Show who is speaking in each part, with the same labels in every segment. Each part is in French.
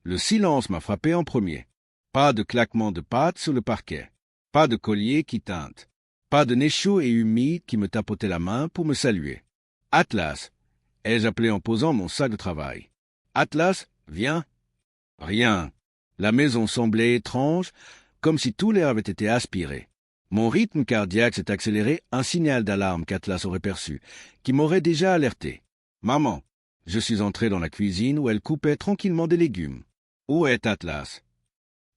Speaker 1: Le silence m'a frappé en premier. Pas de claquement de pattes sur le parquet. Pas de collier qui teinte. Pas de nez chaud et humide qui me tapotait la main pour me saluer. Atlas, ai-je appelé en posant mon sac de travail. Atlas, viens. Rien. La maison semblait étrange, comme si tout l'air avait été aspiré. Mon rythme cardiaque s'est accéléré, un signal d'alarme qu'Atlas aurait perçu, qui m'aurait déjà alerté. Maman, je suis entré dans la cuisine où elle coupait tranquillement des légumes. Où est Atlas?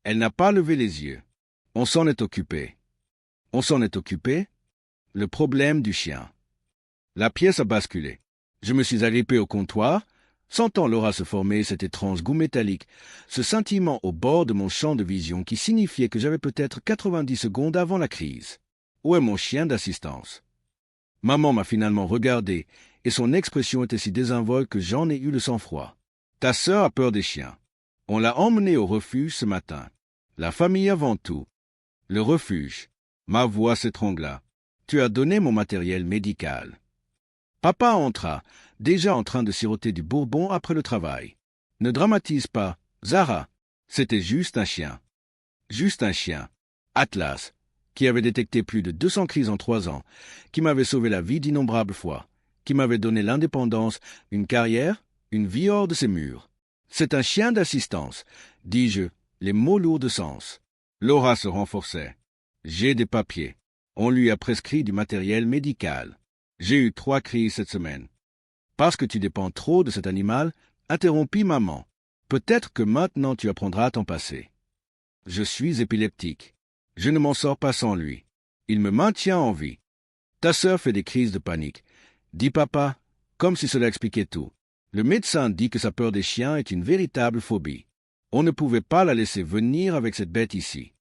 Speaker 1: Elle n'a pas levé les yeux. On s'en est occupé. On s'en est occupé? Le problème du chien. La pièce a basculé. Je me suis agrippé au comptoir, sentant l'aura se former, cet étrange goût métallique, ce scintillement au bord de mon champ de vision qui signifiait que j'avais peut-être 90 secondes avant la crise. Où est mon chien d'assistance? Maman m'a finalement regardé, et son expression était si désinvolte que j'en ai eu le sang-froid. Ta sœur a peur des chiens. On l'a emmenée au refuge ce matin. La famille avant tout. Le refuge. Ma voix s'étrangla. Tu as donné mon matériel médical. Papa entra, déjà en train de siroter du bourbon après le travail. Ne dramatise pas, Zara. C'était juste un chien. Juste un chien. Atlas, qui avait détecté plus de 200 crises en 3 ans, qui m'avait sauvé la vie d'innombrables fois, qui m'avait donné l'indépendance, une carrière, une vie hors de ses murs. C'est un chien d'assistance, dis-je, les mots lourds de sens. L'aura se renforçait. J'ai des papiers. On lui a prescrit du matériel médical. J'ai eu 3 crises cette semaine. Parce que tu dépends trop de cet animal, interrompit maman. Peut-être que maintenant tu apprendras à t'en passer. Je suis épileptique. Je ne m'en sors pas sans lui. Il me maintient en vie. Ta sœur fait des crises de panique. Dit papa, comme si cela expliquait tout. Le médecin dit que sa peur des chiens est une véritable phobie. On ne pouvait pas la laisser venir avec cette bête ici.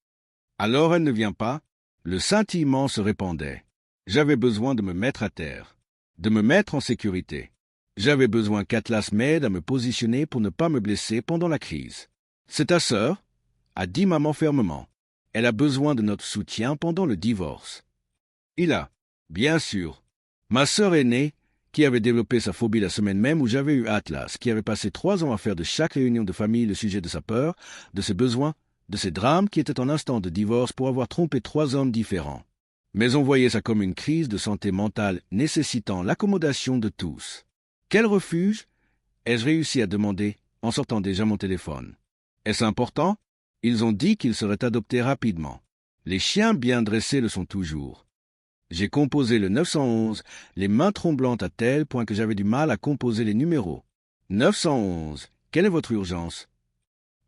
Speaker 1: Alors elle ne vient pas? Le scintillement se répandait. J'avais besoin de me mettre à terre, de me mettre en sécurité. J'avais besoin qu'Atlas m'aide à me positionner pour ne pas me blesser pendant la crise. C'est ta sœur? A dit maman fermement. Elle a besoin de notre soutien pendant le divorce. Il a, bien sûr, ma sœur aînée, qui avait développé sa phobie la semaine même où j'avais eu Atlas, qui avait passé 3 ans à faire de chaque réunion de famille le sujet de sa peur, de ses besoins, de ses drames qui étaient en instant de divorce pour avoir trompé 3 hommes différents. Mais on voyait ça comme une crise de santé mentale nécessitant l'accommodation de tous. Quel refuge? Ai-je réussi à demander en sortant déjà mon téléphone. Est-ce important? Ils ont dit qu'ils seraient adoptés rapidement. Les chiens bien dressés le sont toujours. J'ai composé le 911, les mains tremblantes à tel point que j'avais du mal à composer les numéros. 911, quelle est votre urgence?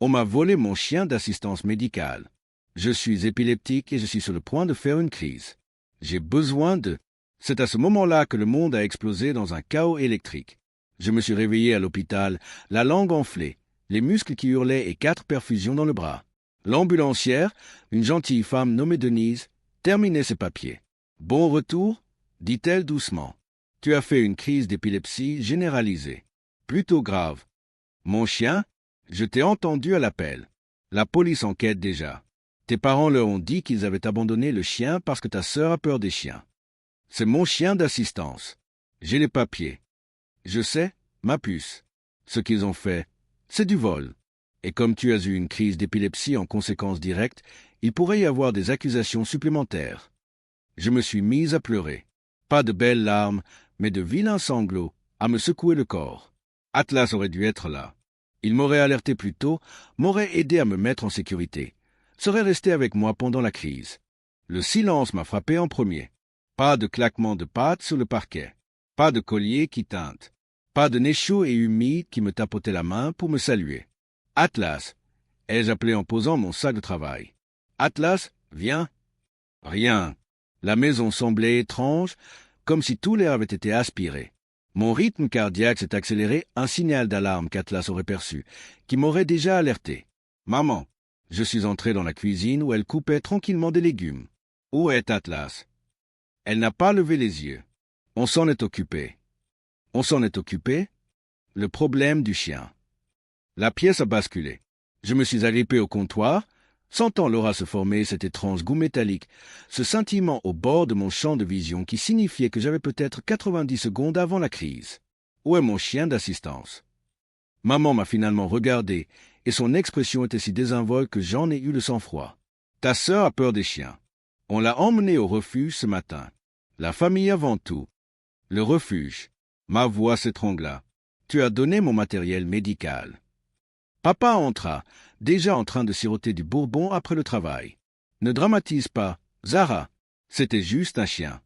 Speaker 1: On m'a volé mon chien d'assistance médicale. Je suis épileptique et je suis sur le point de faire une crise. J'ai besoin de... C'est à ce moment-là que le monde a explosé dans un chaos électrique. Je me suis réveillé à l'hôpital, la langue enflée, les muscles qui hurlaient et 4 perfusions dans le bras. L'ambulancière, une gentille femme nommée Denise, terminait ses papiers. « Bon retour » dit-elle doucement. « Tu as fait une crise d'épilepsie généralisée. Plutôt grave. Mon chien, je t'ai entendu à l'appel. La police enquête déjà. Tes parents leur ont dit qu'ils avaient abandonné le chien parce que ta sœur a peur des chiens. C'est mon chien d'assistance. J'ai les papiers. Je sais, ma puce. Ce qu'ils ont fait, c'est du vol. Et comme tu as eu une crise d'épilepsie en conséquence directe, il pourrait y avoir des accusations supplémentaires. » Je me suis mise à pleurer. Pas de belles larmes, mais de vilains sanglots, à me secouer le corps. Atlas aurait dû être là. Il m'aurait alerté plus tôt, m'aurait aidé à me mettre en sécurité, serait resté avec moi pendant la crise. Le silence m'a frappé en premier. Pas de claquement de pattes sur le parquet. Pas de collier qui teinte. Pas de nez chaud et humide qui me tapotait la main pour me saluer. Atlas, ai-je appelé en posant mon sac de travail. Atlas, viens. Rien. La maison semblait étrange, comme si tout l'air avait été aspiré. Mon rythme cardiaque s'est accéléré, un signal d'alarme qu'Atlas aurait perçu, qui m'aurait déjà alerté. Maman, je suis entré dans la cuisine où elle coupait tranquillement des légumes. Où est Atlas? Elle n'a pas levé les yeux. On s'en est occupé. On s'en est occupé? Le problème du chien. La pièce a basculé. Je me suis agrippé au comptoir, sentant l'aura se former, cet étrange goût métallique, ce scintillement au bord de mon champ de vision qui signifiait que j'avais peut-être 90 secondes avant la crise. Où est mon chien d'assistance? Maman m'a finalement regardé, et son expression était si désinvolte que j'en ai eu le sang-froid. Ta sœur a peur des chiens. On l'a emmenée au refuge ce matin. La famille avant tout. Le refuge. Ma voix s'étrangla. Tu as donné mon matériel médical. Papa entra, déjà en train de siroter du bourbon après le travail. Ne dramatise pas, Zara. C'était juste un chien.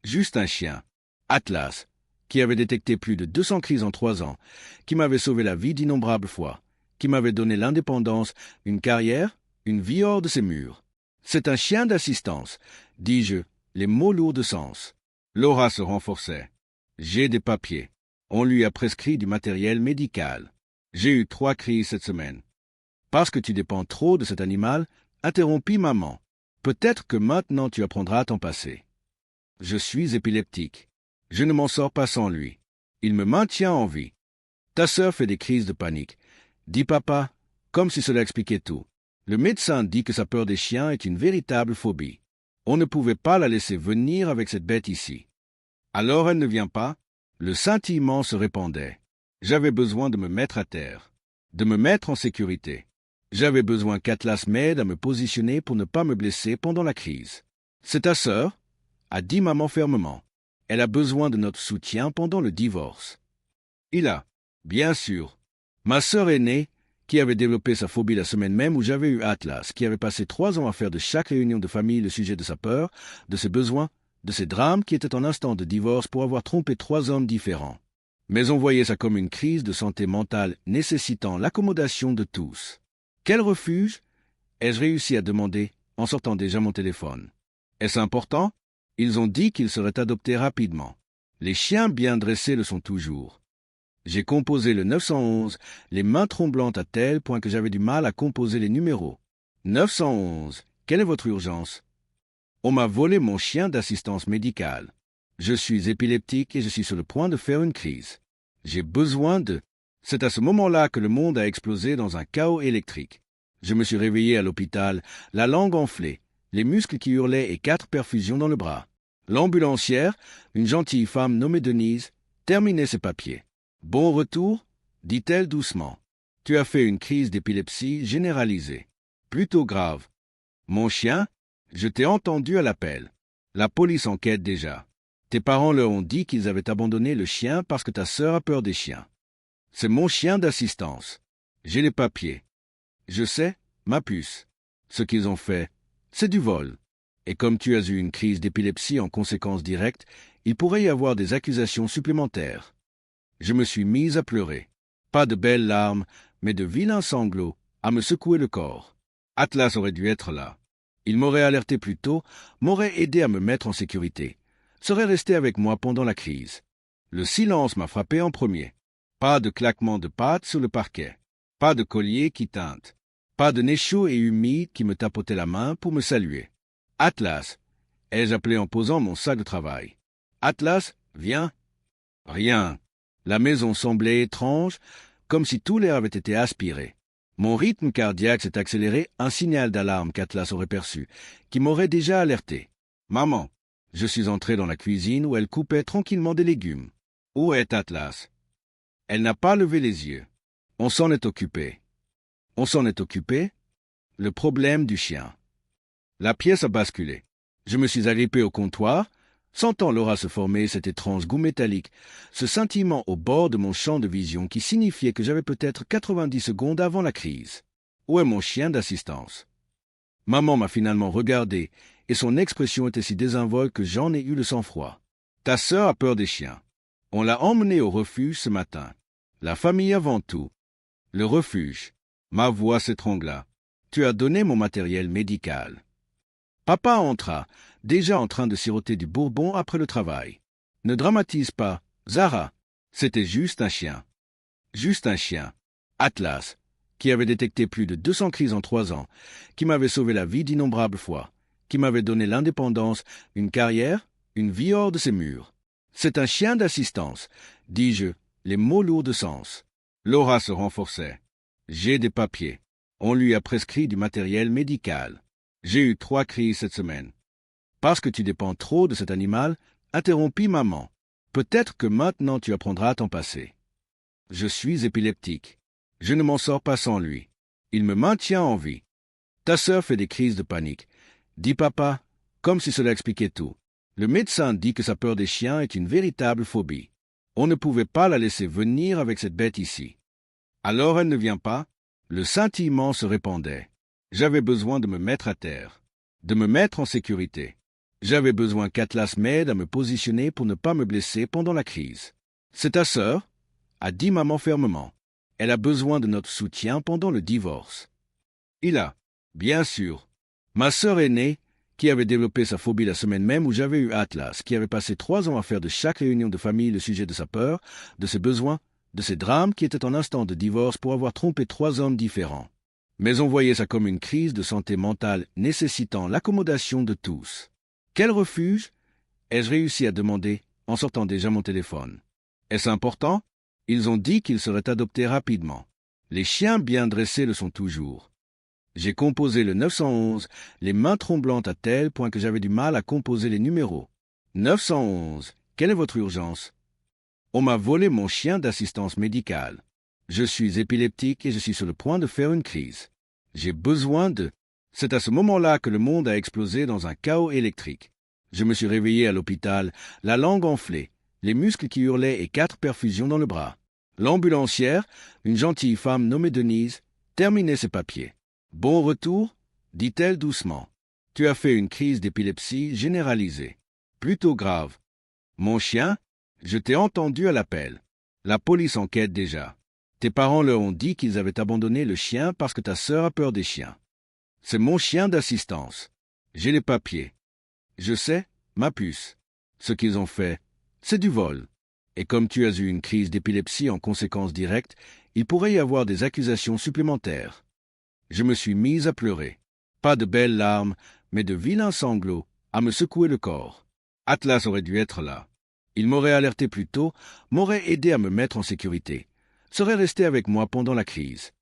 Speaker 1: Juste un chien. Atlas, qui avait détecté plus de 200 crises en 3 ans, qui m'avait sauvé la vie d'innombrables fois, qui m'avait donné l'indépendance, une carrière, une vie hors de ces murs. C'est un chien d'assistance, dis-je, les mots lourds de sens. L'aura se renforçait. J'ai des papiers. On lui a prescrit du matériel médical. J'ai eu 3 crises cette semaine. Parce que tu dépends trop de cet animal, interrompit maman. Peut-être que maintenant tu apprendras à t'en passer. Je suis épileptique. Je ne m'en sors pas sans lui. Il me maintient en vie. Ta sœur fait des crises de panique. Dit papa, comme si cela expliquait tout. Le médecin dit que sa peur des chiens est une véritable phobie. On ne pouvait pas la laisser venir avec cette bête ici. Alors elle ne vient pas. Le scintillement se répandait. J'avais besoin de me mettre à terre, de me mettre en sécurité. J'avais besoin qu'Atlas m'aide à me positionner pour ne pas me blesser pendant la crise. C'est ta sœur, a dit maman fermement. Elle a besoin de notre soutien pendant le divorce. Il a, bien sûr, ma sœur aînée, qui avait développé sa phobie la semaine même où j'avais eu Atlas, qui avait passé 3 ans à faire de chaque réunion de famille le sujet de sa peur, de ses besoins, de ses drames qui étaient en instant de divorce pour avoir trompé 3 hommes différents. Mais on voyait ça comme une crise de santé mentale nécessitant l'accommodation de tous. Quel refuge? Ai-je réussi à demander en sortant déjà mon téléphone. Est-ce important? Ils ont dit qu'ils seraient adoptés rapidement. Les chiens bien dressés le sont toujours. J'ai composé le 911, les mains tremblantes à tel point que j'avais du mal à composer les numéros. 911, quelle est votre urgence? On m'a volé mon chien d'assistance médicale. Je suis épileptique et je suis sur le point de faire une crise. J'ai besoin de... C'est à ce moment-là que le monde a explosé dans un chaos électrique. Je me suis réveillé à l'hôpital, la langue enflée, les muscles qui hurlaient et 4 perfusions dans le bras. L'ambulancière, une gentille femme nommée Denise, terminait ses papiers. « Bon retour » dit-elle doucement. « Tu as fait une crise d'épilepsie généralisée. Plutôt grave. Mon chien, je t'ai entendu à l'appel. La police enquête déjà. Tes parents leur ont dit qu'ils avaient abandonné le chien parce que ta sœur a peur des chiens. C'est mon chien d'assistance. J'ai les papiers. Je sais, ma puce. Ce qu'ils ont fait, c'est du vol. Et comme tu as eu une crise d'épilepsie en conséquence directe, il pourrait y avoir des accusations supplémentaires. » Je me suis mise à pleurer. Pas de belles larmes, mais de vilains sanglots, à me secouer le corps. Atlas aurait dû être là. Il m'aurait alerté plus tôt, m'aurait aidé à me mettre en sécurité, serait resté avec moi pendant la crise. Le silence m'a frappé en premier. Pas de claquement de pattes sur le parquet. Pas de collier qui teinte. Pas de nez chaud et humide qui me tapotait la main pour me saluer. Atlas, ai-je appelé en posant mon sac de travail. Atlas, viens. Rien. La maison semblait étrange, comme si tout l'air avait été aspiré. Mon rythme cardiaque s'est accéléré, un signal d'alarme qu'Atlas aurait perçu, qui m'aurait déjà alerté. Maman, je suis entré dans la cuisine où elle coupait tranquillement des légumes. Où est Atlas? Elle n'a pas levé les yeux. On s'en est occupé. On s'en est occupé? Le problème du chien. La pièce a basculé. Je me suis agrippé au comptoir, sentant l'aura se former, cet étrange goût métallique, ce scintillement au bord de mon champ de vision qui signifiait que j'avais peut-être 90 secondes avant la crise. Où est mon chien d'assistance? Maman m'a finalement regardé, et son expression était si désinvolte que j'en ai eu le sang-froid. Ta sœur a peur des chiens. On l'a emmenée au refuge ce matin. La famille avant tout. Le refuge. Ma voix s'étrangla. Tu as donné mon matériel médical. Papa entra, déjà en train de siroter du bourbon après le travail. Ne dramatise pas, Zara. C'était juste un chien. Juste un chien. Atlas, qui avait détecté plus de 200 crises en 3 ans, qui m'avait sauvé la vie d'innombrables fois, qui m'avait donné l'indépendance, une carrière, une vie hors de ces murs. C'est un chien d'assistance, dis-je, les mots lourds de sens. L'aura se renforçait. J'ai des papiers. On lui a prescrit du matériel médical. J'ai eu 3 crises cette semaine. Parce que tu dépends trop de cet animal, interrompit maman. Peut-être que maintenant tu apprendras à t'en passer. Je suis épileptique. Je ne m'en sors pas sans lui. Il me maintient en vie. Ta sœur fait des crises de panique, dit papa, comme si cela expliquait tout. Le médecin dit que sa peur des chiens est une véritable phobie. On ne pouvait pas la laisser venir avec cette bête ici. Alors elle ne vient pas. Le scintillement se répandait. J'avais besoin de me mettre à terre, de me mettre en sécurité. J'avais besoin qu'Atlas m'aide à me positionner pour ne pas me blesser pendant la crise. C'est ta sœur, a dit maman fermement. Elle a besoin de notre soutien pendant le divorce. Il a, bien sûr, ma sœur aînée, qui avait développé sa phobie la semaine même où j'avais eu Atlas, qui avait passé 3 ans à faire de chaque réunion de famille le sujet de sa peur, de ses besoins, de ses drames qui étaient en instant de divorce pour avoir trompé 3 hommes différents. Mais on voyait ça comme une crise de santé mentale nécessitant l'accommodation de tous. Quel refuge ai-je réussi à demander en sortant déjà mon téléphone? Est-ce important? Ils ont dit qu'ils seraient adoptés rapidement. Les chiens bien dressés le sont toujours. J'ai composé le 911, les mains tremblantes à tel point que j'avais du mal à composer les numéros. 911, quelle est votre urgence? On m'a volé mon chien d'assistance médicale. Je suis épileptique et je suis sur le point de faire une crise. J'ai besoin de... C'est à ce moment-là que le monde a explosé dans un chaos électrique. Je me suis réveillé à l'hôpital, la langue enflée, les muscles qui hurlaient et 4 perfusions dans le bras. L'ambulancière, une gentille femme nommée Denise, terminait ses papiers. « Bon retour » dit-elle doucement. « Tu as fait une crise d'épilepsie généralisée. Plutôt grave. Mon chien, je t'ai entendu à l'appel. La police enquête déjà. Tes parents leur ont dit qu'ils avaient abandonné le chien parce que ta sœur a peur des chiens. C'est mon chien d'assistance. J'ai les papiers. Je sais, ma puce. Ce qu'ils ont fait, c'est du vol. Et comme tu as eu une crise d'épilepsie en conséquence directe, il pourrait y avoir des accusations supplémentaires. » Je me suis mise à pleurer. Pas de belles larmes, mais de vilains sanglots, à me secouer le corps. Atlas aurait dû être là. Il m'aurait alerté plus tôt, m'aurait aidé à me mettre en sécurité, serait resté avec moi pendant la crise.